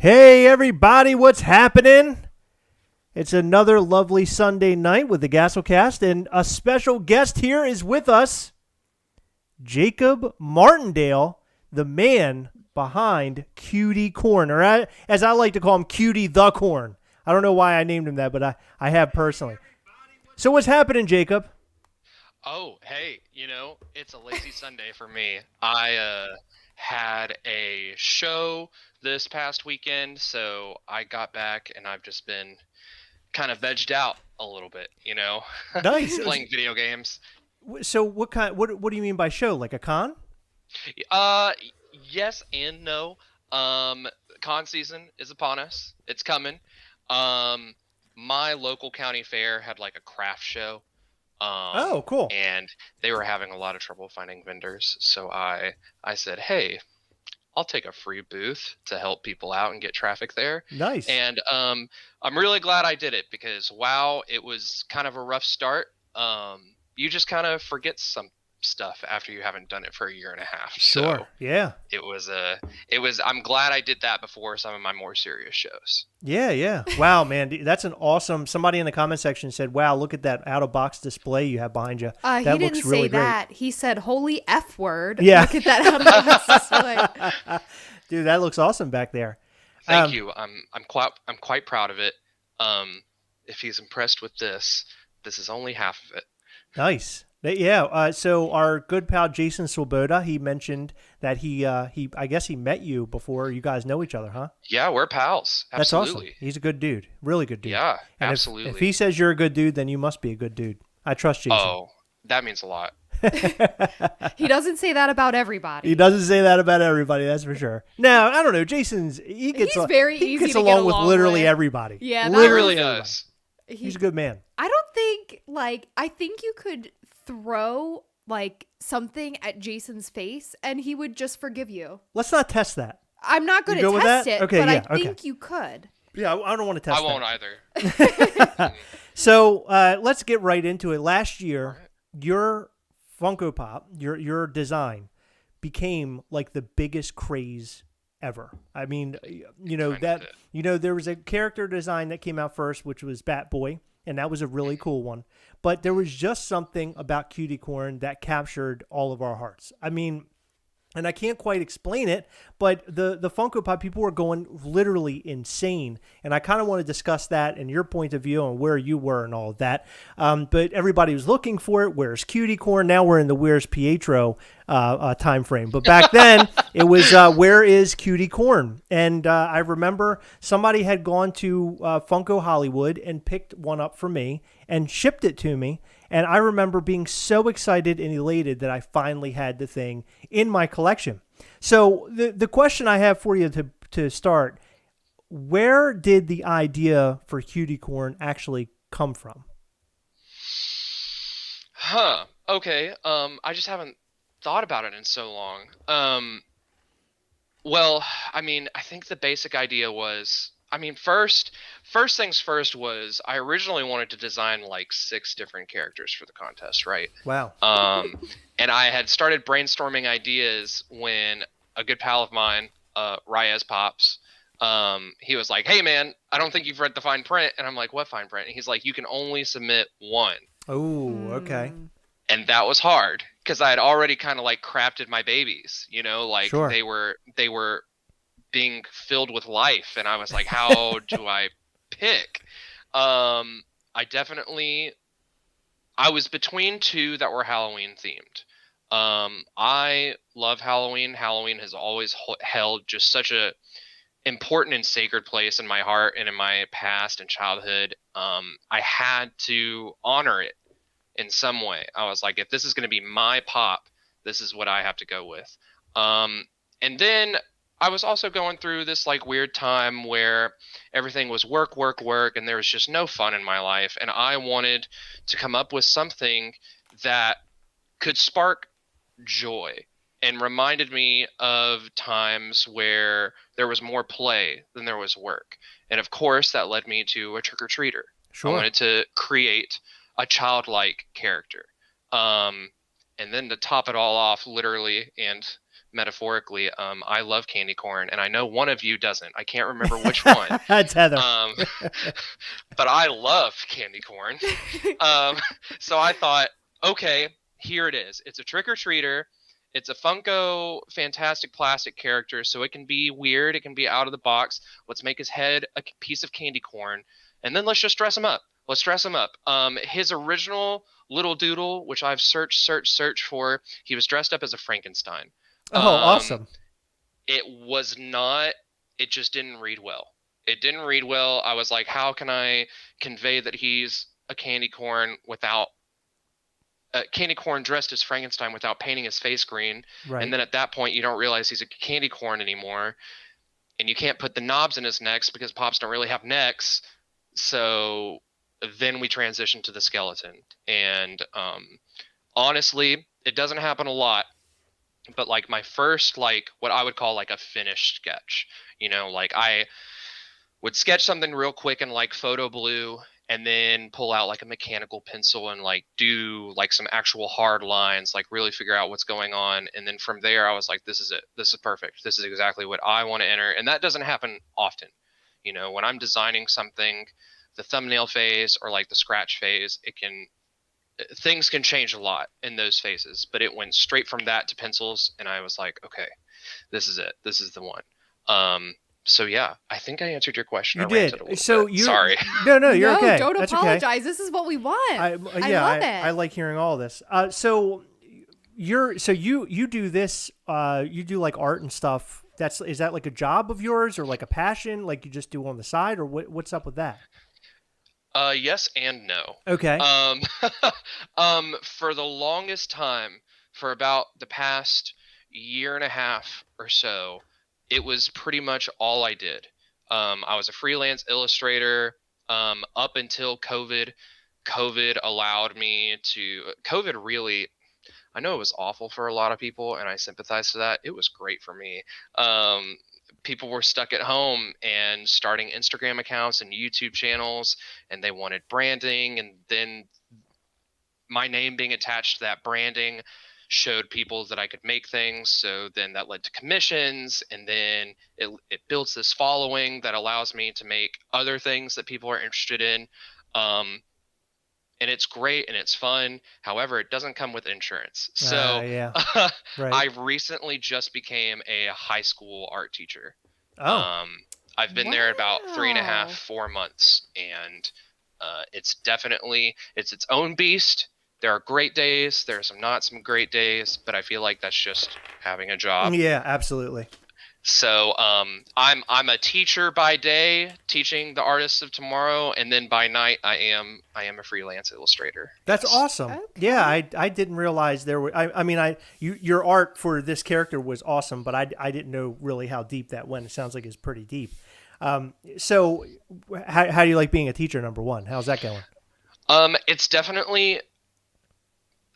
Hey everybody, what's happening? It's another lovely Sunday night with the Gastlecast, and a special guest here is with us, Jacob Martindale, the man behind Cutie Corn, or as I like to call him, Cutie the Corn. I don't know why I named him that, but I have personally. So what's happening, Jacob? Oh, hey, it's a lazy Sunday for me. I had a show this past weekend, so I got back and I've just been kind of vegged out a little bit, Nice. playing video games. So what do you mean by show? Like a con? Uh, yes and no. Con season is upon us. It's coming. Um, my local county fair had like a craft show. Oh, cool. And they were having a lot of trouble finding vendors. So I said, hey, I'll take a free booth to help people out and get traffic there. Nice. And I'm really glad I did it because, wow, it was kind of a rough start. You just kind of forget some stuff after you haven't done it for a year and a half. Sure. So Yeah. I'm glad I did that before some of my more serious shows. Yeah. Wow, man, that's an awesome. Somebody in the comment section said, "Wow, look at that out of box display you have behind you." He That didn't looks really say great. that. He said, "Holy F word." Yeah. Look at that out of box display. Dude, that looks awesome back there. Thank you. I'm quite proud of it. If he's impressed with this is only half of it. Nice. Yeah. So our good pal Jason Swoboda, he mentioned that he I guess he met you before. You guys know each other, huh? Yeah, we're pals. That's Absolutely. awesome. He's a good dude. Really good dude. Yeah, And absolutely. If he says you're a good dude, then you must be a good dude. I trust Jason. Oh, that means a lot. He doesn't say that about everybody. He doesn't say that about everybody, that's for sure. Now, I don't know. He gets very he easy gets to get along with along literally with. everybody. Yeah, He that really everybody. does. He's a good man. I don't think, I think you could throw, something at Jason's face and he would just forgive you. Let's not test that. I'm not going You to go with test that? it, Okay, but yeah, I think okay. you could. Yeah, I don't want to test I won't that. either. So let's get right into it. Last year, your Funko Pop, your design, became like the biggest craze ever. I mean, there was a character design that came out first, which was Batboy, and that was a really cool one. But there was just something about Cutie Corn that captured all of our hearts. I mean, and I can't quite explain it, but the Funko Pop, people were going literally insane. And I kind of want to discuss that and your point of view and where you were and all of that. But everybody was looking for it. Where's Cutie Corn? Now we're in the Where's Pietro time frame. But back then, it was Where is Cutie Corn? And I remember somebody had gone to Funko Hollywood and picked one up for me and shipped it to me. And I remember being so excited and elated that I finally had the thing in my collection. So the question I have for you to start, where did the idea for Cutie Corn actually come from? Huh. Okay. I just haven't thought about it in so long. Well, I mean, I think the basic idea was, first things first was I originally wanted to design like 6 different characters for the contest, right? Wow. And I had started brainstorming ideas when a good pal of mine, Reyes Pops, he was like, "Hey man, I don't think you've read the fine print." And I'm like, "What fine print?" And he's like, "You can only submit 1." Oh, okay. And that was hard because I had already kind of like crafted my babies, Sure. they were being filled with life, and I was like, how do I pick? I was between 2 that were Halloween themed. I love Halloween. Halloween has always held just such a important and sacred place in my heart and in my past and childhood. I had to honor it in some way. I was like, if this is going to be my pop, this is what I have to go with. And then I was also going through this like weird time where everything was work, and there was just no fun in my life. And I wanted to come up with something that could spark joy and reminded me of times where there was more play than there was work. And of course, that led me to a trick-or-treater. Sure. I wanted to create a childlike character. And then to top it all off, literally and metaphorically, I love candy corn, and I know one of you doesn't. I can't remember which one. That's Heather. But I love candy corn. So I thought, okay, here it is. It's a trick-or-treater. It's a Funko Fantastic Plastic character, so it can be weird. It can be out of the box. Let's make his head a piece of candy corn, and then let's just dress him up. Let's dress him up. His original little doodle, which I've searched for, he was dressed up as a Frankenstein. Oh, awesome. It was not, it just didn't read well. It didn't read well. I was like, how can I convey that he's a candy corn without candy corn dressed as Frankenstein without painting his face green? Right. And then at that point, you don't realize he's a candy corn anymore. And you can't put the knobs in his necks because Pops don't really have necks. So then we transition to the skeleton. And honestly, it doesn't happen a lot. But like my first, like what I would call like a finished sketch, you know, like I would sketch something real quick in like photo blue and then pull out like a mechanical pencil and like do like some actual hard lines, like really figure out what's going on. And then from there, I was like, this is it. This is perfect. This is exactly what I want to enter. And that doesn't happen often. You know, when I'm designing something, the thumbnail phase or like the scratch phase, things can change a lot in those phases, but it went straight from that to pencils. And I was like, okay, this is it. This is the one. So yeah, I think I answered your question. You did. So you sorry. No, you're okay. Don't That's apologize. Okay. This is what we want. I love it. I like hearing all this. So you do this. You do like art and stuff. Is that like a job of yours or like a passion? Like you just do on the side, or what's up with that? Yes and no. Okay. For the longest time, for about the past year and a half or so, it was pretty much all I did. I was a freelance illustrator up until COVID. COVID allowed me to. COVID really, I know it was awful for a lot of people, and I sympathize to that. It was great for me. People were stuck at home and starting Instagram accounts and YouTube channels, and they wanted branding, and then my name being attached to that branding showed people that I could make things. So then that led to commissions, and then it builds this following that allows me to make other things that people are interested in. And it's great and it's fun. However, it doesn't come with insurance. So yeah. Right. I recently just became a high school art teacher. Oh. I've been there about 3.5, 4 months, and it's its own beast. There are great days. There are some great days, but I feel like that's just having a job. Yeah, absolutely. So I'm a teacher by day, teaching the artists of tomorrow, and then by night I am a freelance illustrator. That's awesome. Okay. Yeah, I didn't realize there were. I mean, your art for this character was awesome, but I didn't know really how deep that went. It sounds like it's pretty deep. So how do you like being a teacher? Number one, how's that going? It's definitely.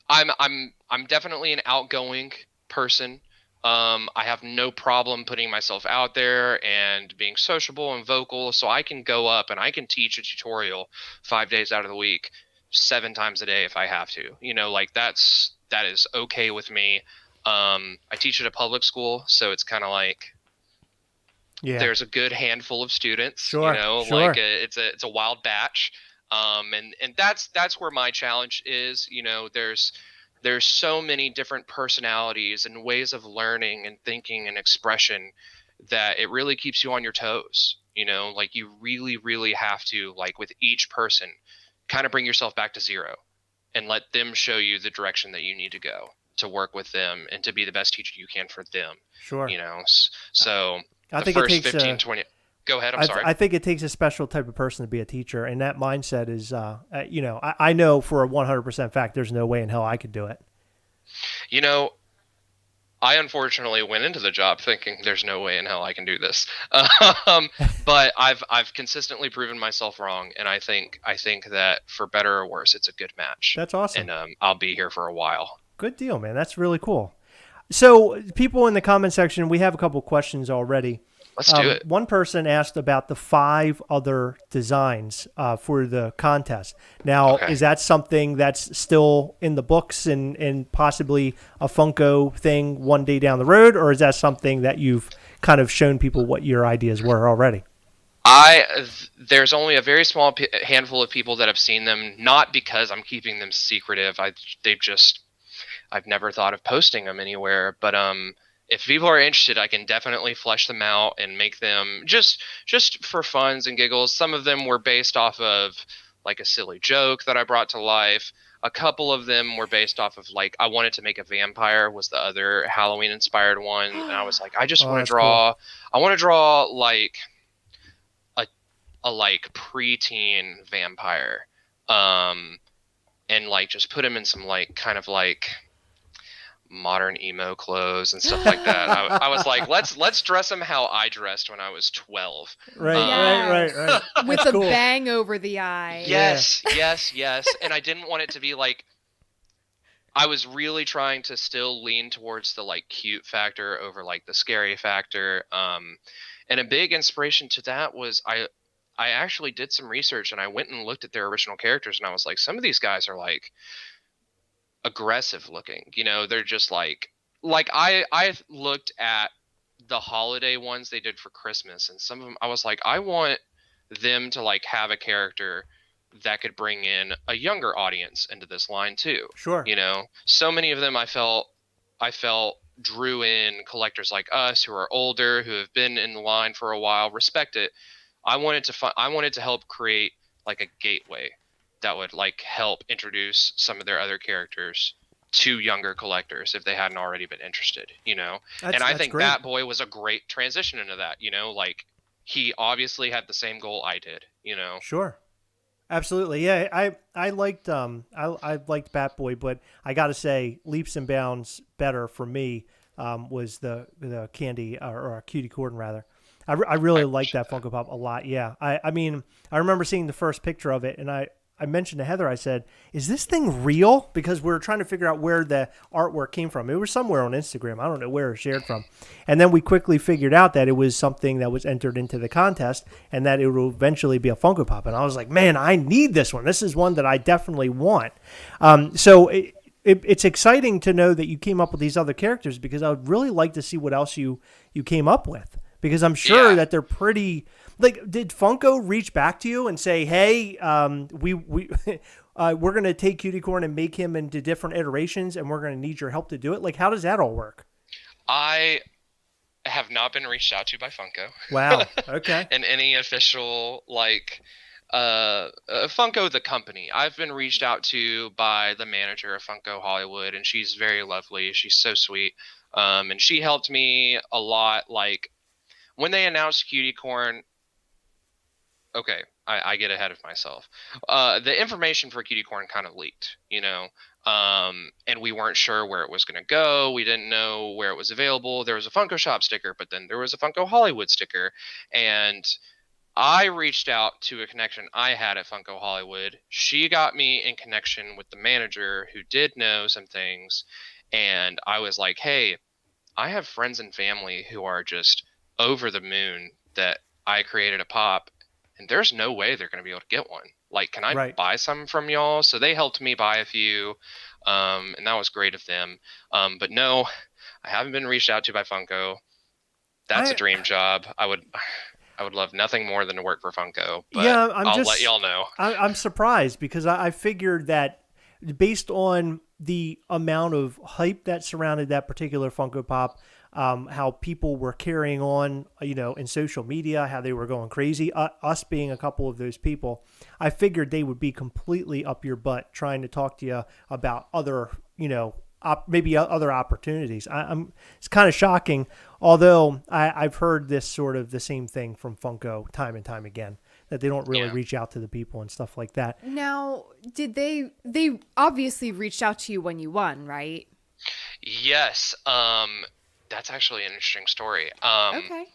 I'm definitely an outgoing person. I have no problem putting myself out there and being sociable and vocal, so I can go up and I can teach a tutorial 5 days out of the week, 7 times a day if I have to. You know, like that is okay with me. I teach at a public school, so it's kind of like there's a good handful of students. Sure, you know, sure. like it's a wild batch. And that's where my challenge is. You know, there's so many different personalities and ways of learning and thinking and expression that it really keeps you on your toes. You know, like you really, really have to, like with each person, kind of bring yourself back to zero and let them show you the direction that you need to go to work with them and to be the best teacher you can for them. Sure. You know, so I the think first it takes 15, 20... Go ahead. I'm sorry. I think it takes a special type of person to be a teacher, and that mindset is, you know, I know for a 100% fact there's no way in hell I could do it. You know, I unfortunately went into the job thinking there's no way in hell I can do this, but I've consistently proven myself wrong, and I think that for better or worse, it's a good match. That's awesome, and I'll be here for a while. Good deal, man. That's really cool. So, people in the comment section, we have a couple questions already. Let's do it. One person asked about the 5 other designs for the contest. Now, Okay. is that something that's still in the books and possibly a Funko thing one day down the road, or is that something that you've kind of shown people what your ideas were already? There's only a very small handful of people that have seen them, not because I'm keeping them secretive. I've never thought of posting them anywhere, but if people are interested, I can definitely flesh them out and make them just for funs and giggles. Some of them were based off of like a silly joke that I brought to life. A couple of them were based off of like I wanted to make a vampire was the other Halloween inspired one, and I was like I just Oh, want to that's cool. draw I want to draw like a like preteen vampire, and like just put him in some like kind of like modern emo clothes and stuff like that. I was like, let's dress him how I dressed when I was 12. Right, Yes. right. With That's a cool. bang over the eye. Yes, yes. And I didn't want it to be like I was really trying to still lean towards the like cute factor over like the scary factor. And a big inspiration to that was I actually did some research and I went and looked at their original characters and I was like, some of these guys are like aggressive looking. You know, they're just like I looked at the holiday ones they did for Christmas and some of them I was like, I want them to like have a character that could bring in a younger audience into this line too. Sure. You know, so many of them I felt drew in collectors like us who are older, who have been in the line for a while, respect it. I wanted to help create like a gateway that would like help introduce some of their other characters to younger collectors if they hadn't already been interested, you know. And I That's think great. Bat Boy was a great transition into that, you know, like he obviously had the same goal I did, you know. Sure. Absolutely. Yeah, I liked I liked Batboy, but I got to say leaps and bounds better for me was the candy or Cutie Corn rather. I really liked that Funko Pop a lot. Yeah. I mean, I remember seeing the first picture of it and I mentioned to Heather, I said, "Is this thing real?" Because we were trying to figure out where the artwork came from. It was somewhere on Instagram. I don't know where it shared from. And then we quickly figured out that it was something that was entered into the contest and that it will eventually be a Funko Pop. And I was like, man, I need this one. This is one that I definitely want. So it's exciting to know that you came up with these other characters because I would really like to see what else you came up with. Because I'm sure that they're pretty. Like, did Funko reach back to you and say, "Hey, we're gonna take Cutie Corn and make him into different iterations, and we're gonna need your help to do it"? Like, how does that all work? I have not been reached out to by Funko. Wow. Okay. In any official like Funko the company. I've been reached out to by the manager of Funko Hollywood and she's very lovely. She's so sweet. And she helped me a lot like when they announced Cutie Corn. Okay, I get ahead of myself. The information for Cutie Corn kind of leaked, you know, and we weren't sure where it was going to go. We didn't know where it was available. There was a Funko Shop sticker, but then there was a Funko Hollywood sticker. And I reached out to a connection I had at Funko Hollywood. She got me in connection with the manager who did know some things. And I was like, hey, I have friends and family who are just over the moon that I created a pop and there's no way they're going to be able to get one. Like, can I buy some from y'all? So they helped me buy a few, and that was great of them. But no, I haven't been reached out to by Funko. That's a dream job. I would love nothing more than to work for Funko. But yeah, I'll let y'all know. I'm surprised because I figured that based on the amount of hype that surrounded that particular Funko Pop, how people were carrying on, you know, in social media, how they were going crazy, us being a couple of those people, I figured they would be completely up your butt trying to talk to you about other, you know, maybe other opportunities. It's kind of shocking, although I've heard this sort of the same thing from Funko time and time again, that they don't really reach out to the people and stuff like that. Now, did they obviously reached out to you when you won, right? Yes. That's actually an interesting story. Okay.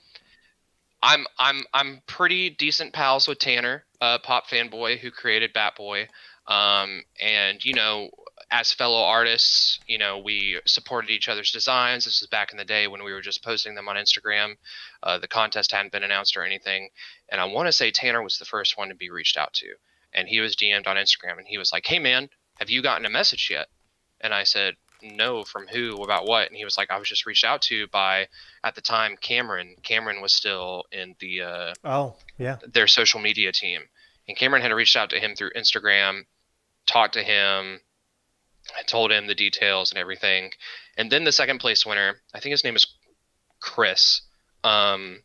I'm pretty decent pals with Tanner, pop fanboy who created Batboy. And you know, as fellow artists, we supported each other's designs. This was back in the day when we were just posting them on Instagram. The contest hadn't been announced or anything. And I want to say Tanner was the first one to be reached out to. And he was DM'd on Instagram, and he was like, "Hey, man, have you gotten a message yet?" And I said, "No, from who? About what?" And he was like, "I was just reached out to by, at the time, Cameron. Cameron was still in their social media team. And Cameron had reached out to him through Instagram, talked to him, I told him the details and everything. And then the second place winner, I think his name is Chris. Tanner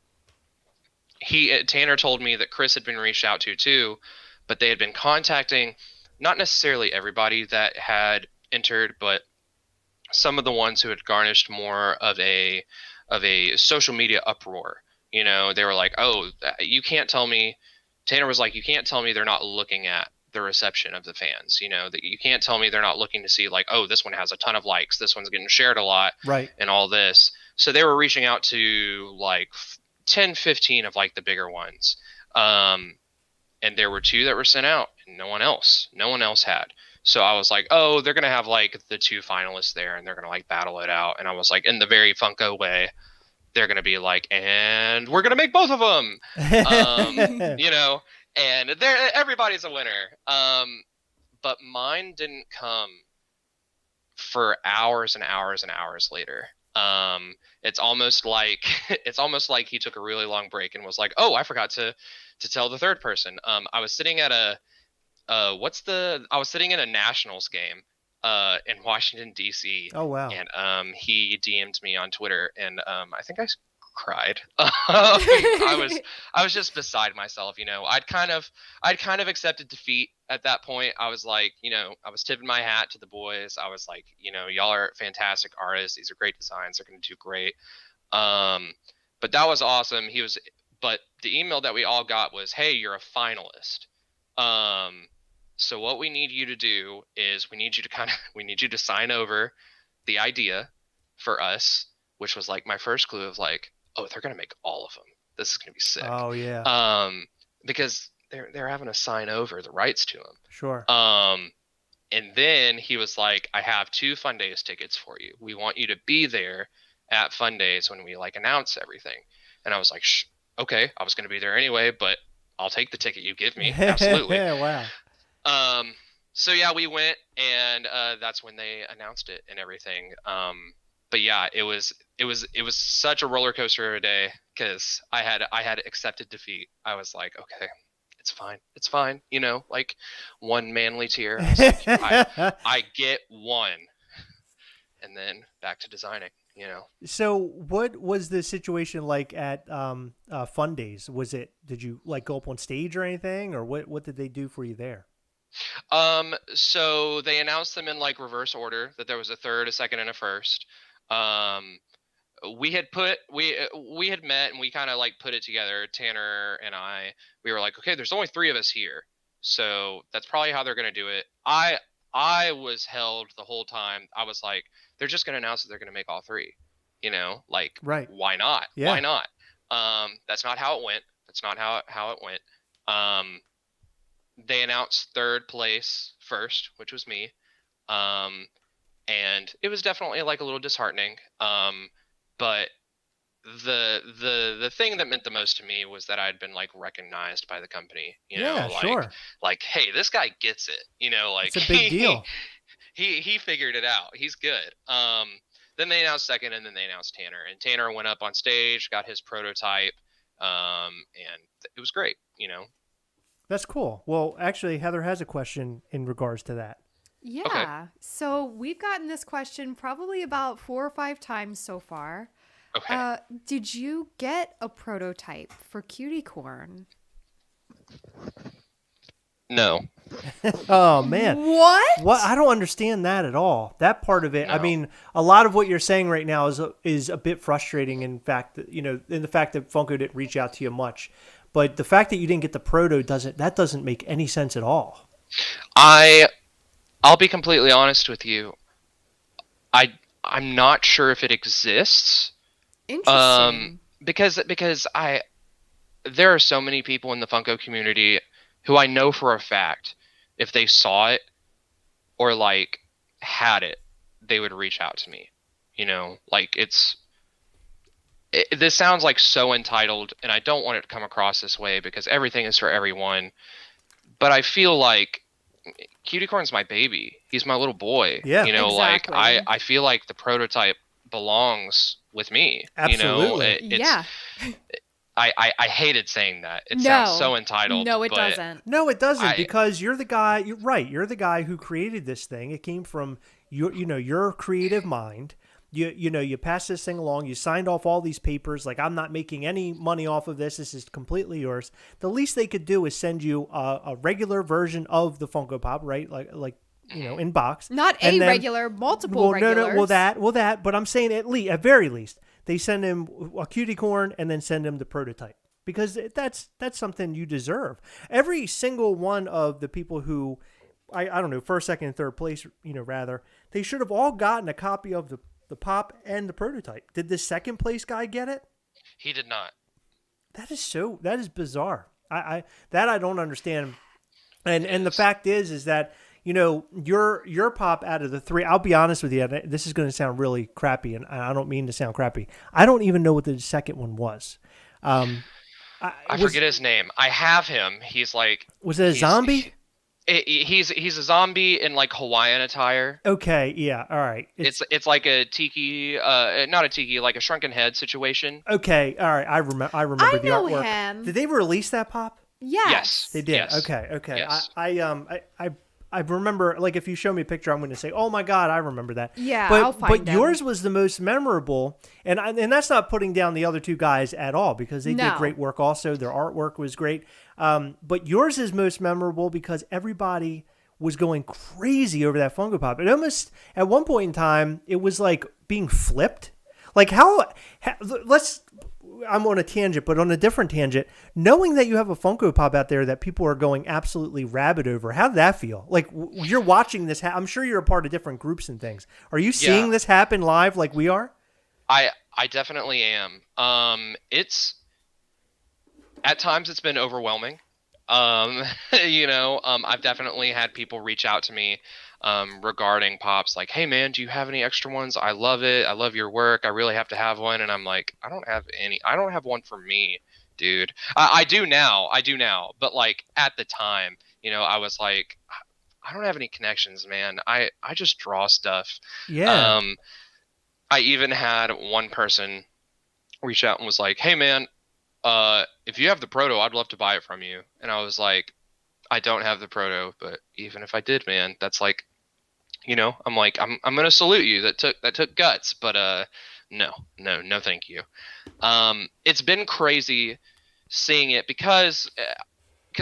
told me that Chris had been reached out to too, but they had been contacting not necessarily everybody that had entered, but some of the ones who had garnished more of a social media uproar. They were like, "Oh, you can't tell me." Tanner was like, "You can't tell me they're not looking at the reception of the fans. That you can't tell me they're not looking to see like, oh, this one has a ton of likes, this one's getting shared a lot, right, and all this." So they were reaching out to like 10, 15 of like the bigger ones. And there were 2 that were sent out, and no one else had. So I was like, oh, they're going to have like the 2 finalists there, and they're going to like battle it out. And I was like, in the very Funko way, they're going to be like, and we're going to make both of them, and everybody's a winner. But mine didn't come for hours and hours and hours later. It's almost like he took a really long break and was like, "Oh, I forgot to tell the third person." I was sitting at I was sitting in a Nationals game in Washington D.C. Oh wow! And he DM'd me on Twitter, and I think I cried. I was just beside myself. I'd kind of accepted defeat at that point. I was like, I was tipping my hat to the boys. I was like, y'all are fantastic artists. These are great designs. They're going to do great. But that was awesome. But the email that we all got was, "Hey, you're a finalist. So what we need you to do is we need you to sign over the idea for us," which was like my first clue of like, oh, they're going to make all of them. This is going to be sick. Oh yeah. Because they're having to sign over the rights to them. Sure. And then he was like, "I have 2 Fun Days tickets for you. We want you to be there at Fun Days when we like announce everything." And I was like, okay, I was going to be there anyway, but I'll take the ticket you give me. Absolutely. Wow. So yeah, we went, and that's when they announced it and everything. But yeah, it was such a roller coaster of a day, because I had accepted defeat. I was like, okay, it's fine. Like one manly tear. I was like, I get one, and then back to designing. So what was the situation like at Fun Days? Did you like go up on stage or anything, or what did they do for you there? So they announced them in like reverse order, that there was a third, a second, and a first. We had met, and we kind of like put it together. Tanner and we were like, okay, there's only 3 of us here, so that's probably how they're going to do it. I was held the whole time. I was like, they're just going to announce that they're going to make all 3, like, right. Why not? Yeah. Why not? That's not how it went. That's not how it went. They announced third place first, which was me. And it was definitely like a little disheartening. But the thing that meant the most to me was that I'd been like recognized by the company, yeah, like, sure. Like, hey, this guy gets it, like it's a big deal. He figured it out. He's good. Then they announced second, and then they announced Tanner, and Tanner went up on stage, got his prototype, and it was great, That's cool. Well, actually, Heather has a question in regards to that. Yeah. Okay. So we've gotten this question probably about 4 or 5 times so far. Okay. Did you get a prototype for Cutie Corn? No. Oh man. What? I don't understand that at all. That part of it. No. I mean, a lot of what you're saying right now is a bit frustrating. In fact, in the fact that Funko didn't reach out to you much, but the fact that you didn't get the proto doesn't make any sense at all. I'll be completely honest with you. I'm not sure if it exists. Interesting. Because there are so many people in the Funko community who I know for a fact, if they saw it, or like had it, they would reach out to me. Like this sounds like so entitled, and I don't want it to come across this way because everything is for everyone. But I feel like Cutie Corn's my baby. He's my little boy. Yeah, like exactly. I feel like the prototype belongs with me. Absolutely. Yeah. I hated saying that. It sounds so entitled. No, it but doesn't. No, it doesn't, because you're the guy. You're right. You're the guy who created this thing. It came from your creative mind. You passed this thing along. You signed off all these papers. Like, I'm not making any money off of this. This is completely yours. The least they could do is send you a regular version of the Funko Pop, right? Like in box. Not And a then- regular, multiple regulars. No. Well, that. But I'm saying at very least, they send him a Cutie Corn and then send him the prototype, because that's something you deserve. Every single one of the people who, I don't know, first, second, and third place, rather, they should have all gotten a copy of the pop and the prototype. Did the second place guy get it? he did not. That is bizarre. I don't understand. And the fact is that, your pop out of the three, I'll be honest with you, and this is going to sound really crappy, and I don't mean to sound crappy. I don't even know what the second one was. I forget his name. I have him. He's like. Was it a zombie? He's a zombie in like Hawaiian attire. Okay, yeah, all right. It's like a tiki, not a tiki, like a shrunken head situation. Okay, all right. I remember the know artwork. him. Did they release that pop? Yes. They did. Yes. Okay. Yes. I remember, like, if you show me a picture, I'm going to say, "Oh my God, I remember that." Yeah, but, I'll find But them. yours was the most memorable, and that's not putting down the other two guys at all, because they did No. great work. Also, their artwork was great. But yours is most memorable because everybody was going crazy over that Funko Pop. It almost, at one point in time, it was like being flipped. Like I'm on a tangent, but on a different tangent, knowing that you have a Funko Pop out there that people are going absolutely rabid over, how did that feel? Like, you're watching this, I'm sure you're a part of different groups and things. Are you seeing this happen live like we are? I definitely am. At times it's been overwhelming. I've definitely had people reach out to me regarding pops, like, "Hey man, do you have any extra ones? I love it. I love your work. I really have to have one." And I'm like, I don't have one for me, dude. I do now, but like at the time, I was like, I don't have any connections, man. I just draw stuff. Yeah. I even had one person reach out and was like, "Hey man, if you have the proto, I'd love to buy it from you." And I was like, I don't have the proto, but even if I did, man, that's like, I'm like, I'm gonna salute you. That took guts, but no, thank you. It's been crazy seeing it because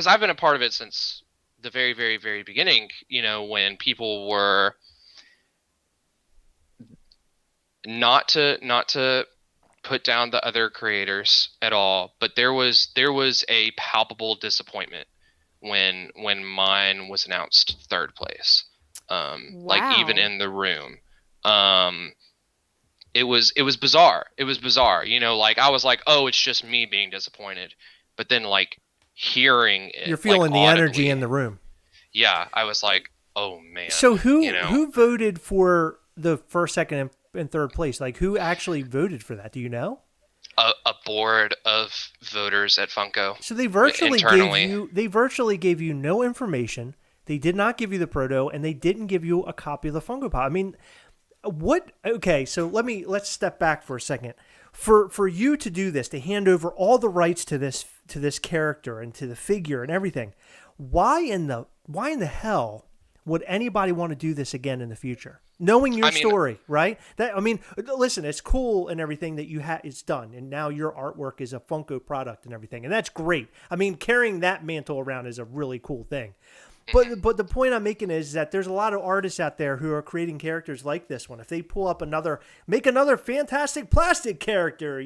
I've been a part of it since the very, very, very beginning. When people were not to put down the other creators at all, but there was a palpable disappointment when mine was announced third place. Like, even in the room. It was bizarre. It was bizarre. Like, I was like, oh, it's just me being disappointed. But then, like, hearing it, you're feeling like, the audibly, energy in the room. Yeah, I was like, oh man. So who voted for the first, second, and third place? Like, who actually voted for that? Do you know? A board of voters at Funko. So they virtually internally gave you no information. They did not give you the proto, and they didn't give you a copy of the Funko Pop. I mean, what? Okay, so let's step back for a second. For you to do this, to hand over all the rights to this character and to the figure and everything, why in the hell would anybody want to do this again in the future? Knowing your story, right? Listen, it's cool and everything that it's done, and now your artwork is a Funko product and everything, and that's great. I mean, carrying that mantle around is a really cool thing. But the point I'm making is that there's a lot of artists out there who are creating characters like this one. If they pull up make another fantastic plastic character,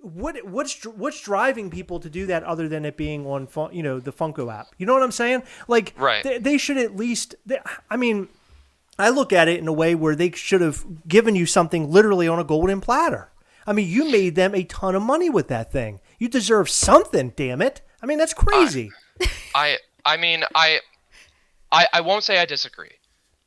what's driving people to do that other than it being on the Funko app? You know what I'm saying? Like, right. They should at least. I look at it in a way where they should have given you something literally on a golden platter. I mean, you made them a ton of money with that thing. You deserve something, damn it. I mean, that's crazy. I won't say I disagree.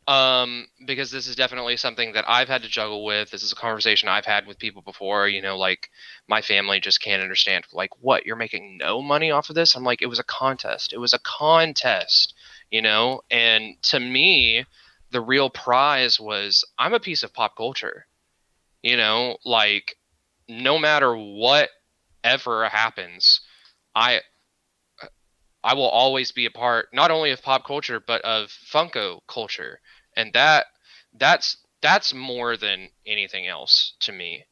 Because this is definitely something that I've had to juggle with. This is a conversation I've had with people before, like my family just can't understand, like, what, you're making no money off of this? I'm like, it was a contest. It was a contest, and to me, the real prize was I'm a piece of pop culture, like no matter what ever happens, I I will always be a part not only of pop culture but of Funko culture, and that's more than anything else to me.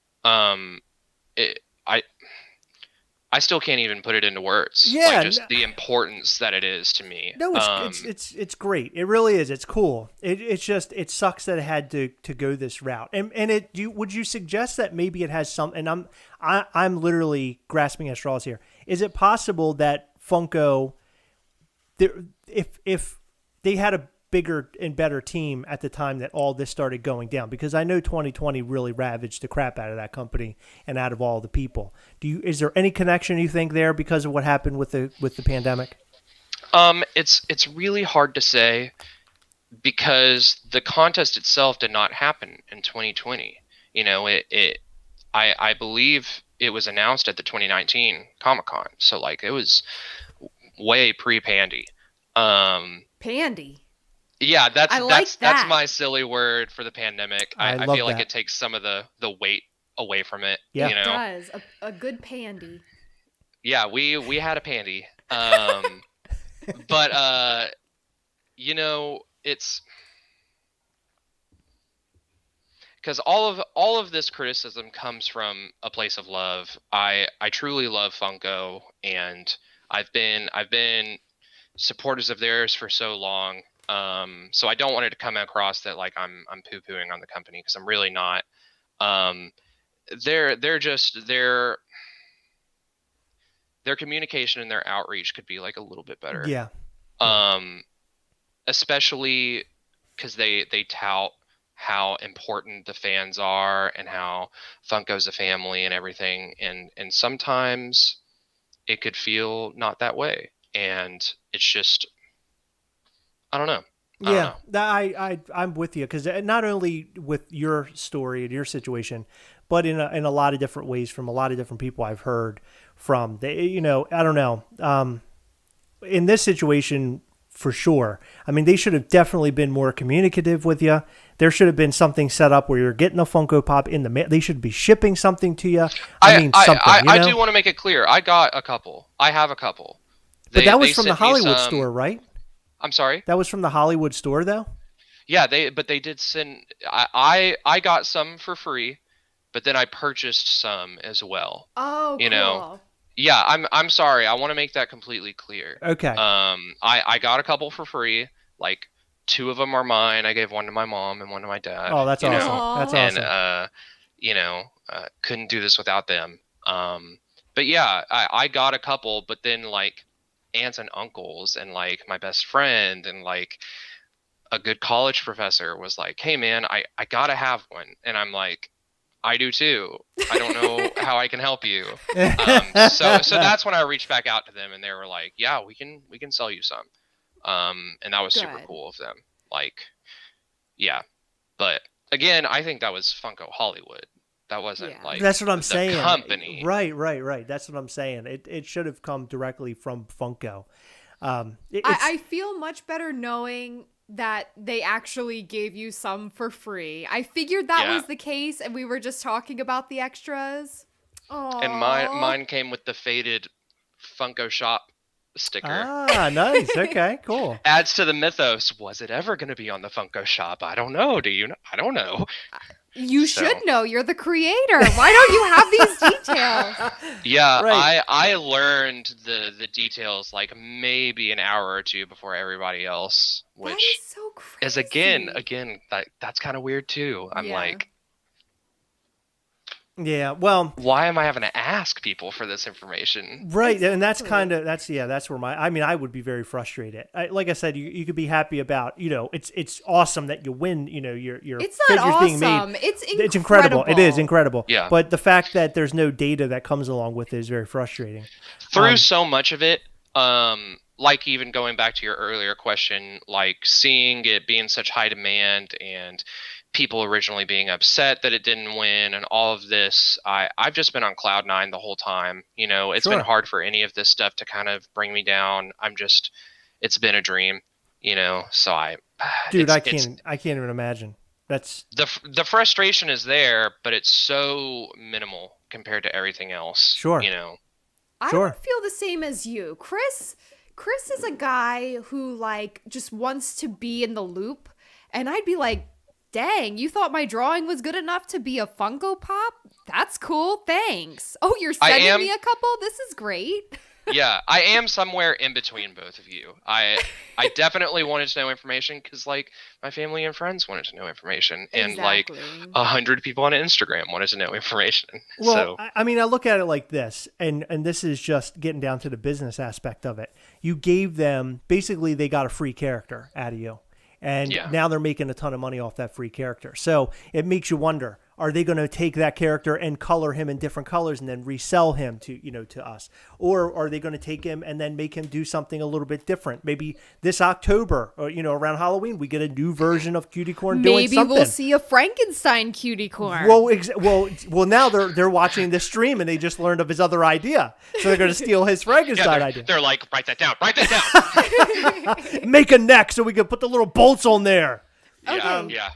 It, I still can't even put it into words. Yeah, like just the importance that it is to me. No, it's great. It really is. It's cool. It's just it sucks that it had to go this route. And would you suggest that maybe it has some? And I'm literally grasping at straws here. Is it possible that Funko, if they had a bigger and better team at the time that all this started going down? Because I know 2020 really ravaged the crap out of that company and out of all the people. Is there any connection you think there because of what happened with the pandemic? It's really hard to say because the contest itself did not happen in 2020. I believe it was announced at the 2019 Comic-Con. So like it was way pre-Pandy. Pandy. Yeah, that's that. my silly word for the pandemic. I feel like it takes some of the weight away from it. Yeah, it does. A good pandy. Yeah, we had a pandy. But it's because all of this criticism comes from a place of love. I truly love Funko, and I've been supporters of theirs for so long. So I don't want it to come across that like I'm poo-pooing on the company, because I'm really not. Their communication and their outreach could be like a little bit better. Yeah. Especially because they tout how important the fans are and how Funko's a family and everything, and sometimes it could feel not that way, and it's just I don't know. I'm with you, because not only with your story and your situation, but in a lot of different ways from a lot of different people I've heard from. I don't know. In this situation, for sure. I mean, they should have definitely been more communicative with you. There should have been something set up where you're getting a Funko Pop in the mail. They should be shipping something to you. I do want to make it clear. I got a couple. I have a couple. But that was from the Hollywood store, right? I'm sorry? That was from the Hollywood store, though? Yeah, they did send. I got some for free, but then I purchased some as well. Oh, cool. Yeah, I'm sorry. I want to make that completely clear. Okay. I got a couple for free. Like 2 of them are mine. I gave one to my mom and one to my dad. Oh, that's awesome. That's awesome. And couldn't do this without them. But yeah, I got a couple, but then like aunts and uncles and like my best friend and like a good college professor was like, "Hey man, I gotta have one," and I'm like, "I do too. I don't know how I can help you." So that's when I reached back out to them, and they were like, "Yeah, we can sell you some," and that was super cool of them. Like, yeah, but again, I think that was Funko Hollywood. That wasn't like that's what I'm saying. Company. Right. That's what I'm saying. It should have come directly from Funko. I feel much better knowing that they actually gave you some for free. I figured that was the case, and we were just talking about the extras. Aww. And mine came with the faded Funko Shop sticker. Ah, nice. Okay, cool. Adds to the mythos. Was it ever going to be on the Funko Shop? I don't know. Do you know? I don't know. You should know. You're the creator. Why don't you have these details? Yeah, right. I learned the details like maybe an hour or two before everybody else, which that is so crazy. Is again that's kind of weird too. I'm like, yeah, well, why am I having to ask people for this information? Right, and that's where I would be very frustrated. Like I said, you could be happy about, it's awesome that you win, your it's figures not awesome. being made. It's incredible. It is incredible. Yeah. But the fact that there's no data that comes along with it is very frustrating. Through so much of it, Like even going back to your earlier question, like seeing it being such high demand and people originally being upset that it didn't win and all of this, I've just been on cloud nine the whole time. You know, it's been hard for any of this stuff to kind of bring me down. It's been a dream, you know, so I can't even imagine. That's the frustration is there, but it's so minimal compared to everything else. Sure. You know. I would feel the same as you. Chris is a guy who like just wants to be in the loop, and I'd be like, dang, you thought my drawing was good enough to be a Funko Pop? That's cool. Thanks. Oh, you're sending me a couple? This is great. Yeah, I am somewhere in between both of you. I definitely wanted to know information because, like, my family and friends wanted to know information. And, like, 100 people on Instagram wanted to know information. Well, so. I mean, I look at it like this, and this is just getting down to the business aspect of it. You gave them, basically, they got a free character out of you. And now they're making a ton of money off that free character. So it makes you wonder, are they going to take that character and color him in different colors and then resell him to us? Or are they going to take him and then make him do something a little bit different? Maybe this October or, around Halloween, we get a new version of Cutie Corn doing something. Maybe we'll see a Frankenstein Cutie Corn. Well, now they're watching this stream and they just learned of his other idea. So they're going to steal his Frankenstein idea. They're like, write that down. Make a neck so we can put the little bolts on there. Okay. Yeah.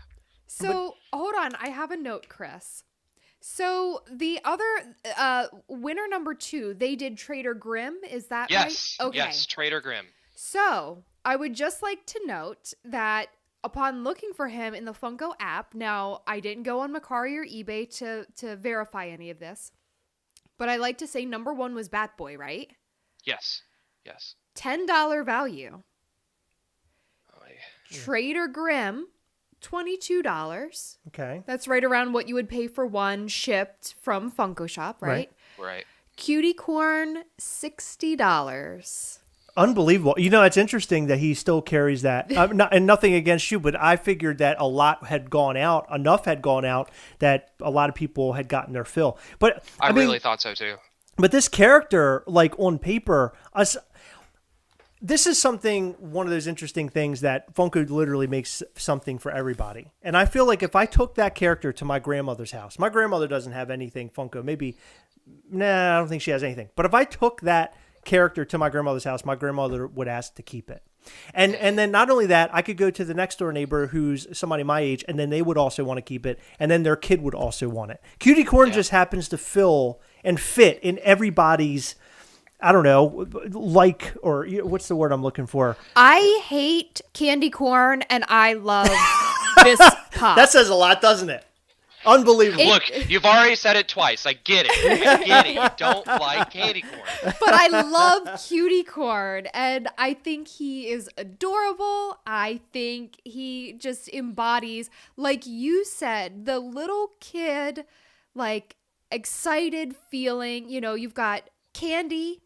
So hold on, I have a note, Chris. So the other winner number 2, they did Trader Grimm. Is that right? Okay. Yes, Trader Grimm. So I would just like to note that upon looking for him in the Funko app, now I didn't go on Mercari or eBay to verify any of this, but I like to say number 1 was Batboy, right? Yes. $10 value. Oh, yeah. Trader Grimm, $22. Okay. That's right around what you would pay for one shipped from Funko Shop, right? Right. Cutie Corn, $60. Unbelievable. It's interesting that he still carries that. And nothing against you, but I figured that enough had gone out that a lot of people had gotten their fill. But I really thought so too. But this character, like on paper, this is one of those interesting things that Funko literally makes something for everybody. And I feel like if I took that character to my grandmother's house, my grandmother doesn't have anything Funko. I don't think she has anything. But if I took that character to my grandmother's house, my grandmother would ask to keep it. And then not only that, I could go to the next door neighbor who's somebody my age, and then they would also want to keep it, and then their kid would also want it. Cutie Corn just happens to fill and fit in everybody's, I don't know, or what's the word I'm looking for? I hate candy corn and I love this pop. That says a lot, doesn't it? Unbelievable. Look, you've already said it twice. I get it. You don't like candy corn. But I love Cutie Corn, and I think he is adorable. I think he just embodies, like you said, the little kid, like, excited feeling. You've got candy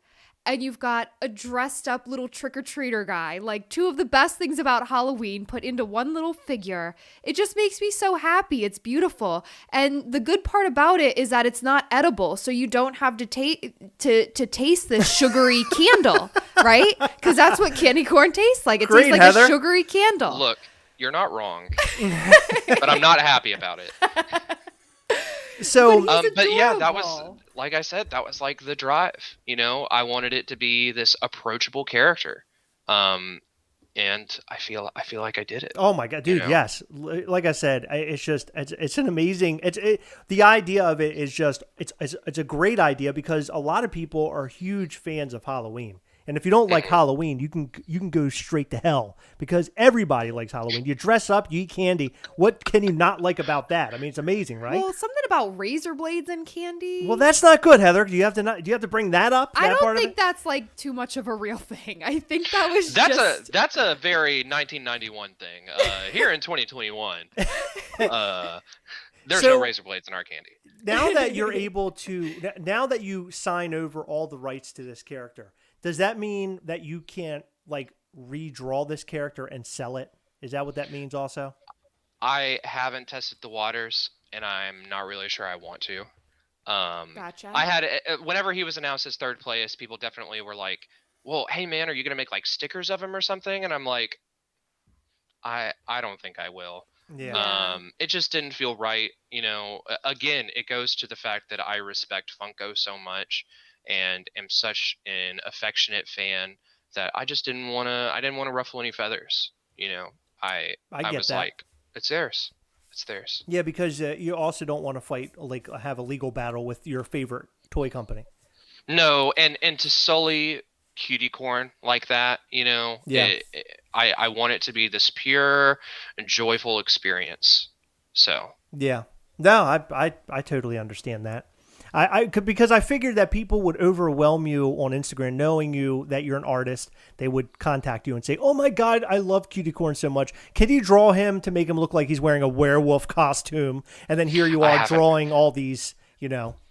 and you've got a dressed up little trick-or-treater guy. Like, 2 of the best things about Halloween put into one little figure. It just makes me so happy. It's beautiful. And the good part about it is that it's not edible, so you don't have to taste this sugary candle, right? Because that's what candy corn tastes like. It tastes like Heather. A sugary candle. Look, you're not wrong, but I'm not happy about it. So, but yeah, that was, like I said, that was like the drive. I wanted it to be this approachable character, and I feel like I did it. Oh my god, dude! Yes, like I said, it's an amazing. The idea of it is just it's a great idea because a lot of people are huge fans of Halloween. And if you don't like Halloween, you can go straight to hell because everybody likes Halloween. You dress up, you eat candy. What can you not like about that? I mean, it's amazing, right? Well, something about razor blades and candy. Well, that's not good, Heather. Do you have to bring that up? I don't think that's like too much of a real thing. I think that was that's a very 1991 thing. Here in 2021, there's no razor blades in our candy. Now that you're able to, now that you sign over all the rights to this character. Does that mean that you can't like redraw this character and sell it? Is that what that means also? I haven't tested the waters and I'm not really sure I want to. Gotcha. I had whenever he was announced as third place, people definitely were like, well, hey man, are you gonna make like stickers of him or something? And I'm like, I don't think I will. Yeah. It just didn't feel right. Again, it goes to the fact that I respect Funko so much and am such an affectionate fan that I just I didn't want to ruffle any feathers. I get was that. like, it's theirs. It's theirs. Yeah, because you also don't want to fight, like have a legal battle with your favorite toy company. No, and to sully Cutie Corn like that, Yeah. I want it to be this pure and joyful experience. So yeah, no, I totally understand that. Because I figured that people would overwhelm you on Instagram, knowing that you're an artist. They would contact you and say, "Oh my God, I love Cutie Corn so much. Can you draw him to make him look like he's wearing a werewolf costume?" And then here you are drawing all these,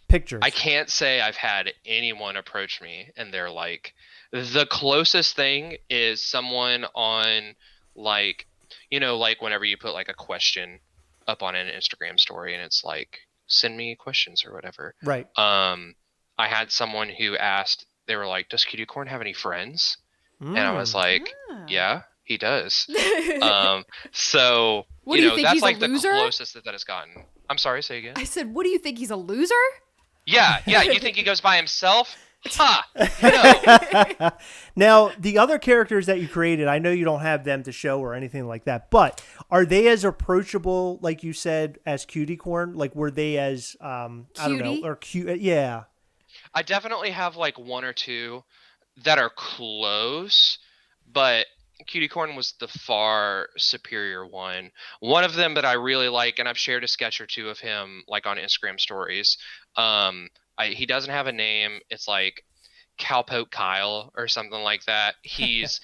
pictures. I can't say I've had anyone approach me and they're like, the closest thing is someone on like whenever you put like a question up on an Instagram story and it's like, send me questions or whatever. Right. I had someone who asked, they were like, does Cutie Corn have any friends? And I was like, yeah, he does. So, what do you think, that's he's like a loser? The closest that has gotten. I'm sorry, say again. I said, what do you think, he's a loser? Yeah, you think he goes by himself? Ha! No. Now, the other characters that you created, I know you don't have them to show or anything like that, but are they as approachable, like you said, as Cutie Corn? Like, were they as, I don't know, or cute? Yeah. I definitely have like one or two that are close, but Cutie Corn was the far superior one. One of them that I really like, and I've shared a sketch or two of him like on Instagram stories. He doesn't have a name. It's like Cowpoke Kyle or something like that. He's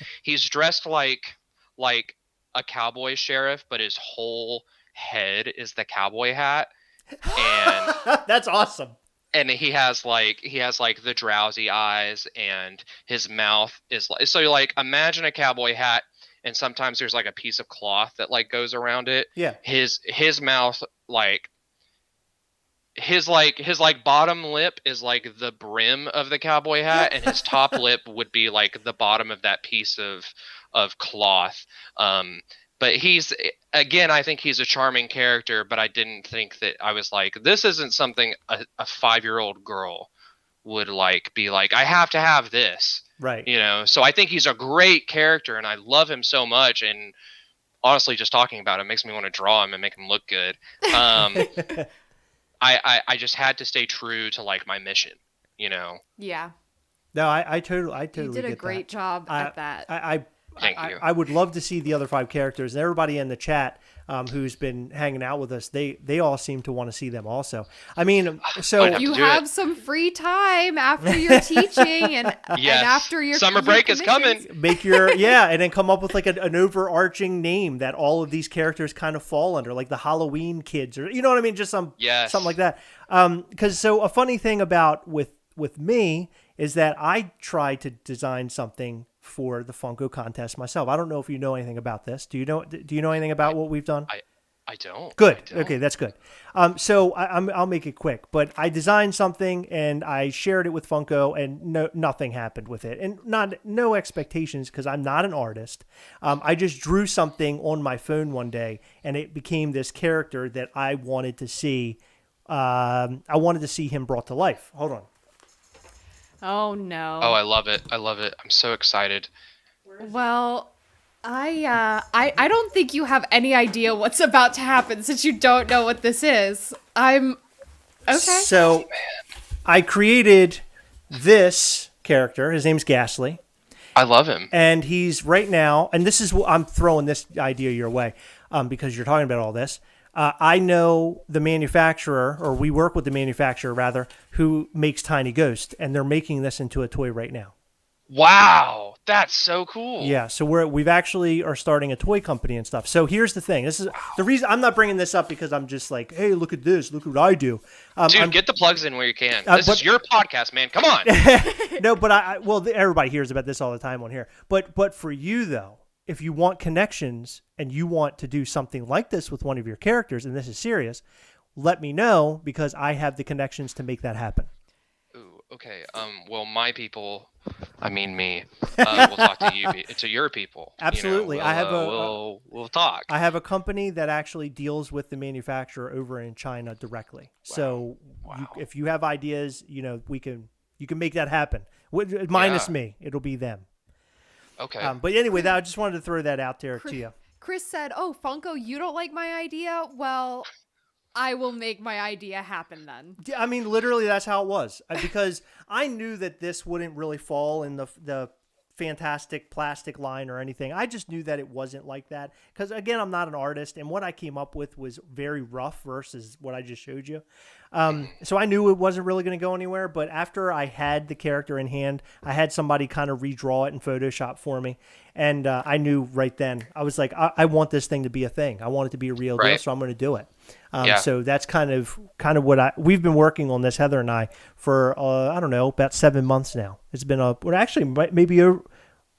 dressed like a cowboy sheriff, but his whole head is the cowboy hat. And that's awesome. And he has like the drowsy eyes, and his mouth is like, so like imagine a cowboy hat, and sometimes there's like a piece of cloth that like goes around it. Yeah. His mouth, like his bottom lip is like the brim of the cowboy hat, and his top lip would be like the bottom of that piece of cloth. But I think he's a charming character, but I didn't think that, I was like, this isn't something a 5-year-old girl would like be like, I have to have this. Right. So I think he's a great character and I love him so much. And honestly, just talking about him makes me want to draw him and make him look good. I just had to stay true to like my mission, Yeah. No, I totally you did a great job at that. Thank you. I would love to see the other 5 characters, and everybody in the chat who's been hanging out with us, they all seem to want to see them also. I mean, so you have some free time after your teaching and after your summer break is coming. Make and then come up with like an overarching name that all of these characters kind of fall under, like the Halloween kids, or you know what I mean, just something like that. Because so a funny thing about with me is that I tried to design something for the Funko contest myself. I don't know if you know anything about this. Do you know anything about what we've done? I don't. Good. I don't. Okay, that's good. So I'll make it quick. But I designed something and I shared it with Funko, and nothing happened with it, and no expectations because I'm not an artist. I just drew something on my phone one day, and it became this character that I wanted to see. I wanted to see him brought to life. Hold on. Oh no. Oh, I love it. I'm so excited. Well, I don't think you have any idea what's about to happen since you don't know what this is. I'm okay. So I created this character. His name's Ghastly. I love him. And he's right now, and this is what I'm throwing this idea your way, because you're talking about all this. I know the manufacturer, or we work with the manufacturer rather, who makes Tiny Ghost, and they're making this into a toy right now. Wow, that's so cool. Yeah, so we've actually are starting a toy company and stuff. So here's the thing. This is the reason I'm not bringing this up, because I'm just like, hey, look at this. Look what I do. Dude, get the plugs in where you can. This is your podcast, man. Come on. No, but everybody hears about this all the time on here. But for you though, if you want connections and you want to do something like this with one of your characters, and this is serious, let me know, because I have the connections to make that happen. Ooh, okay. Well, my people I mean me. We'll talk to you, to your people. Absolutely. You know, we'll talk. I have a company that actually deals with the manufacturer over in China directly. Wow. So if you have ideas, you know, you can make that happen. Minus me, it'll be them. Okay. But anyway, I just wanted to throw that out there to you. Chris said, "Oh, Funko, you don't like my idea? Well, I will make my idea happen then." I mean, literally, that's how it was. Because I knew that this wouldn't really fall in the fantastic plastic line or anything. I just knew that it wasn't like that. Because, again, I'm not an artist, and what I came up with was very rough versus what I just showed you. So I knew it wasn't really going to go anywhere. But after I had the character in hand, I had somebody kind of redraw it in Photoshop for me. And I knew right then, I was like, I want this thing to be a thing. I want it to be a real deal, so I'm going to do it. So that's kind of what we've been working on this, Heather and I, for, I don't know, about 7 months now. It's been actually maybe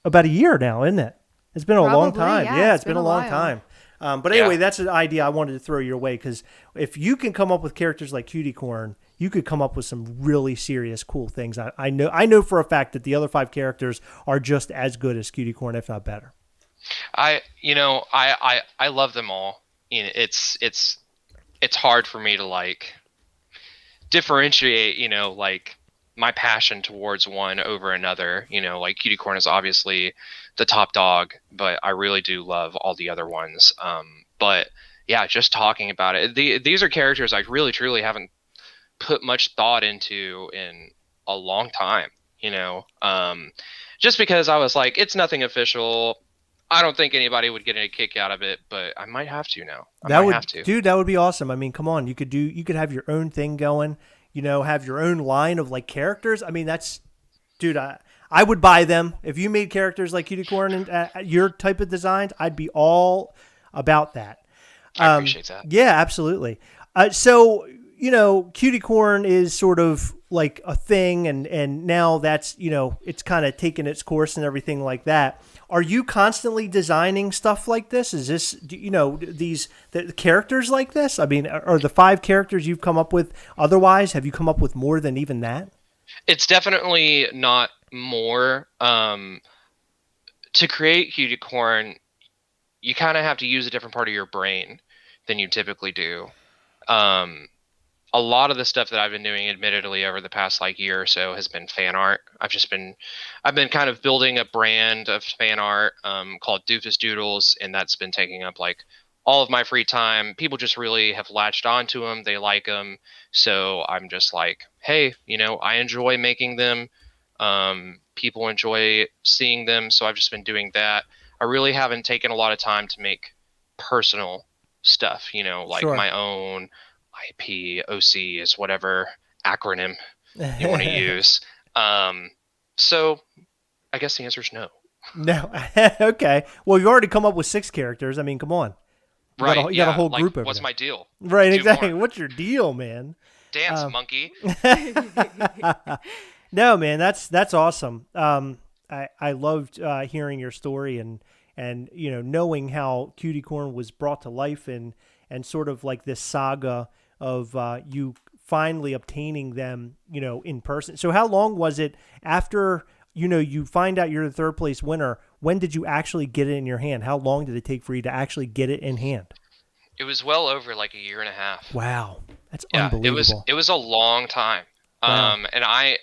about a year now, isn't it? It's been a long time. Yeah, it's been a long time. But anyway, that's an idea I wanted to throw your way, because if you can come up with characters like Cutie Corn, you could come up with some really serious, cool things. I know for a fact that the other 5 characters are just as good as Cutie Corn, if not better. I love them all. You know, it's hard for me to like differentiate, you know, like my passion towards one over another. You know, like Cutie Corn is obviously the top dog, but I really do love all the other ones. But yeah, just talking about it, these are characters I really truly haven't put much thought into in a long time, you know, just because I was like, it's nothing official. I don't think anybody would get any kick out of it, but I might have to now. Dude, that would be awesome. I mean, come on, you could have your own thing going, you know, have your own line of like characters. I mean, dude, I would buy them. If you made characters like Cutie Corn and your type of designs, I'd be all about that. I appreciate that. Yeah, absolutely. So, you know, Cutie Corn is sort of like a thing, and now that's, you know, it's kind of taken its course and everything like that. Are you constantly designing stuff like this? Is this, you know, the characters like this? I mean, are the 5 characters you've come up with otherwise? Have you come up with more than even that? It's definitely not more. To create Cutie Corn, you kind of have to use a different part of your brain than you typically do. A lot of the stuff that I've been doing, admittedly, over the past like year or so has been fan art. I've been kind of building a brand of fan art called Doofus Doodles, and that's been taking up like all of my free time. People just really have latched onto them. They like them. So I'm just like, hey, you know, I enjoy making them. People enjoy seeing them. So I've just been doing that. I really haven't taken a lot of time to make personal stuff, you know, like my own IP, OC is whatever acronym you want to use. So I guess the answer is no. No. Okay. Well, you've already come up with 6 characters. I mean, come on. You got a whole group over what's there. my deal? Right, exactly. More. What's your deal, man? Dance, monkey. No, man, that's awesome. I loved hearing your story and you know, knowing how Cutie Corn was brought to life and sort of like this saga of you finally obtaining them, you know, in person. So how long was it after, you know, you find out you're the 3rd place winner? When did you actually get it in your hand? How long did it take for you to actually get it in hand? It was well over like a year and a half. Wow. That's unbelievable. It was a long time. Wow. And I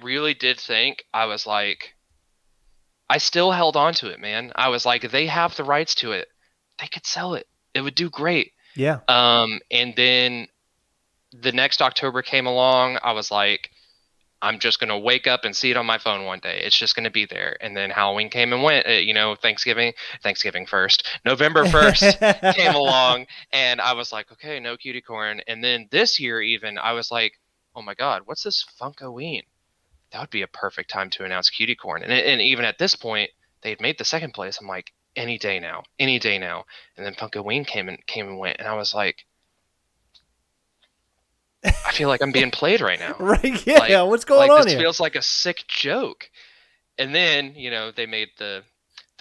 really did think, I was like, I still held on to it, man. I was like, they have the rights to it. They could sell it. It would do great. Yeah. And then the next October came along. I was like, I'm just going to wake up and see it on my phone one day. It's just going to be there. And then Halloween came and went, you know, Thanksgiving first, November 1st came along, and I was like, okay, no Cutie Corn. And then this year even, I was like, oh my God, what's this Funkoween? That would be a perfect time to announce Cutie Corn. And even at this point, they had made the 2nd place. I'm like, any day now. And then Funkoween came and went, and I was like, I feel like I'm being played right now. Right? Yeah. Like, what's going on this here? Feels like a sick joke. And then, you know, they made the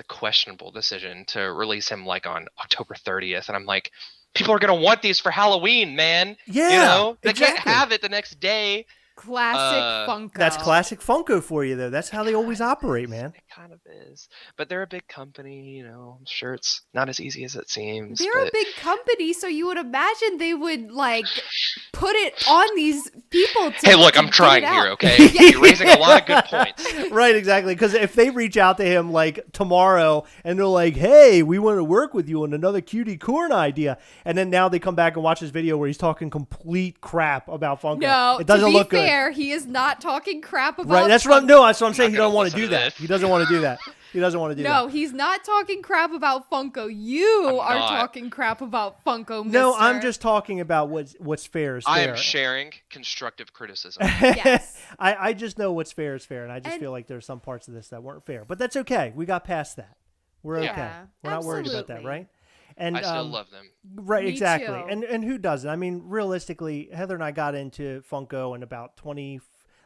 questionable decision to release him like on October 30th, and I'm like, people are gonna want these for Halloween, man. Yeah. You know, they exactly. can't have it the next day. classic Funko. That's classic Funko for you, though. That's how they always operate, man. It kind of is. But they're a big company, I'm sure it's not as easy as it seems. They're a big company, so you would imagine they would, put it on these people to Hey, look, I'm trying here, okay? You're raising a lot of good points. Right, exactly. Because if they reach out to him, tomorrow, and they're like, hey, we want to work with you on another Cutie Corn idea, and then now they come back and watch this video where he's talking complete crap about Funko. No, it doesn't look fair, good. he is not talking crap about Right, that's what I'm saying. He doesn't want to do that. He doesn't want to do that. He doesn't want to do that. No, he's not talking crap about Funko. You are talking crap about Funko, mister. No, I'm just talking about what's fair is fair. I am sharing constructive criticism. Yes. I just know what's fair is fair, and I just feel like there's some parts of this that weren't fair. But that's okay. We got past that. We're okay. Yeah, We're not worried about that, right? And I still love them. Right, Me exactly. too. And who doesn't? I mean, realistically, Heather and I got into Funko in about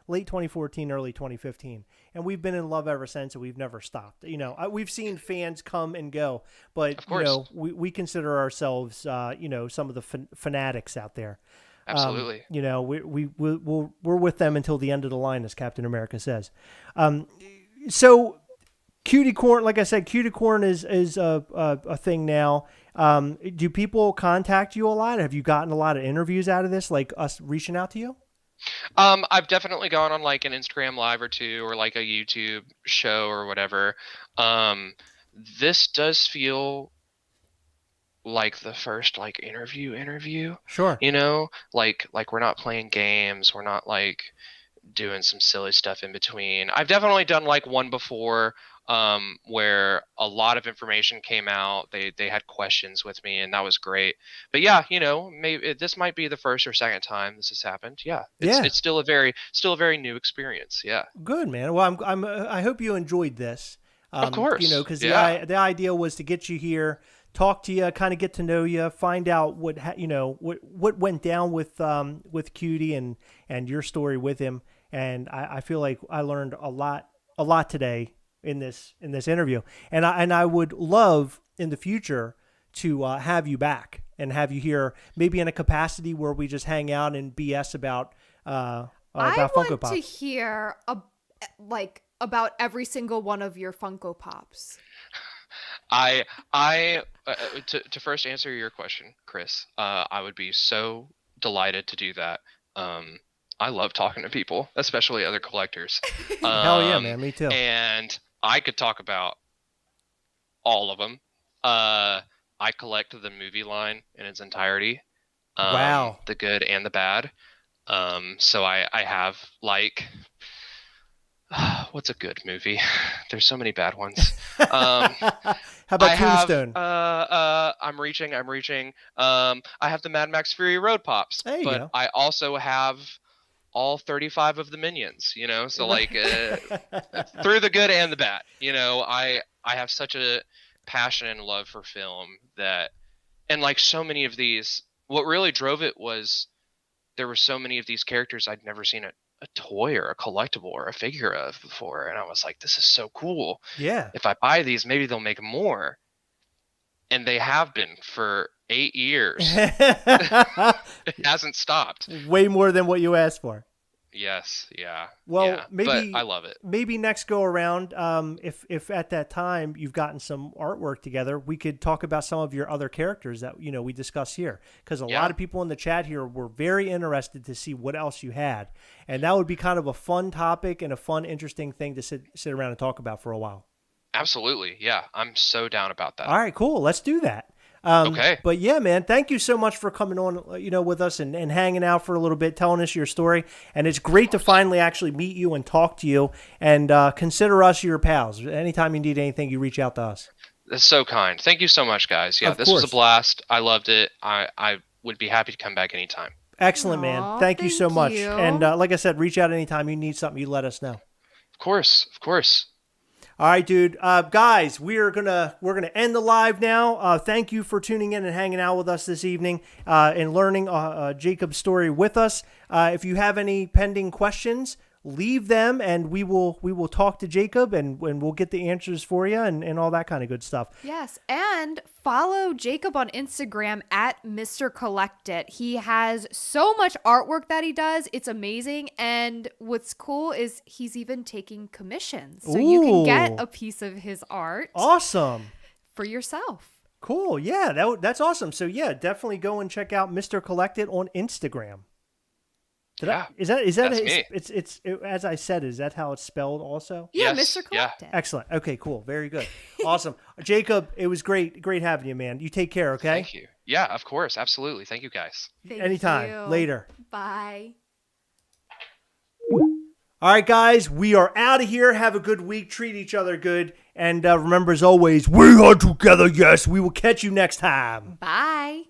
late 2014, early 2015, and we've been in love ever since, and we've never stopped. We've seen fans come and go, but we consider ourselves, some of the fanatics out there. Absolutely. We're with them until the end of the line, as Captain America says. So Cutie Corn, like I said, Cutie Corn is a thing now. Do people contact you a lot? Have you gotten a lot of interviews out of this, like us reaching out to you? I've definitely gone on an Instagram live or two, or a YouTube show or whatever. This does feel like the first interview. Sure. We're not playing games. We're not doing some silly stuff in between. I've definitely done one before, where a lot of information came out. They had questions with me, and that was great. But yeah, maybe this might be the first or second time this has happened. Yeah, it's still a very new experience. Yeah. Good, man. Well, I hope you enjoyed this. Of course. Because the idea was to get you here, talk to you, kind of get to know you, find out what went down with Cutie and your story with him. And I feel like I learned a lot today in this interview, and I would love in the future to have you back and have you here, maybe in a capacity where we just hang out and BS about Funko Pops. I want to hear about every single one of your Funko Pops. To first answer your question, Chris, I would be so delighted to do that. I love talking to people, especially other collectors. Hell yeah, man, me too. And I could talk about all of them. I collect the movie line in its entirety. Wow. The good and the bad. So I have what's a good movie? There's so many bad ones. How about Tombstone? I'm reaching. I have the Mad Max Fury Road Pops. There you go. I also have all 35 of the Minions, so through the good and the bad, I have such a passion and love for film that, and so many of these, what really drove it was there were so many of these characters I'd never seen a toy or a collectible or a figure of before. And I was like, this is so cool. Yeah. If I buy these, maybe they'll make more. And they have been for 8 years. It hasn't stopped. Way more than what you asked for. Yes. Yeah. Well, yeah, maybe but I love it. Maybe next go around, if at that time you've gotten some artwork together, we could talk about some of your other characters that we discuss here, because a lot of people in the chat here were very interested to see what else you had, and that would be kind of a fun topic and a fun, interesting thing to sit around and talk about for a while. Absolutely. Yeah, I'm so down about that. All right, cool. Let's do that. Okay. But yeah, man, thank you so much for coming on, with us and hanging out for a little bit, telling us your story. And it's great to finally actually meet you and talk to you, and consider us your pals. Anytime you need anything, you reach out to us. That's so kind. Thank you so much, guys. Yeah, this was a blast. I loved it. I would be happy to come back anytime. Excellent, man. Thank you so much. And like I said, reach out anytime you need something. You let us know. Of course. All right, dude. Guys, we're gonna end the live now. Thank you for tuning in and hanging out with us this evening and learning Jacob's story with us. If you have any pending questions, leave them, and we will talk to Jacob, and we'll get the answers for you, and all that kind of good stuff. Yes, and follow Jacob on Instagram at Mr. Collect It. He has so much artwork that he does. It's amazing, and what's cool is he's even taking commissions, so you can get a piece of his art. Awesome. For yourself. Cool. Yeah, that's awesome. So yeah, definitely go and check out Mr. Collect It on Instagram. Is that it's as I said, is that how it's spelled also? Yeah, yes, Mr. Collect It. Excellent. Okay, cool. Very good. Awesome. Jacob, it was great having you, man. You take care, okay? Thank you. Yeah, of course. Absolutely. Thank you guys. Anytime. You. Later. Bye. All right, guys, we are out of here. Have a good week. Treat each other good. And remember, as always, we are together. Yes, we will catch you next time. Bye.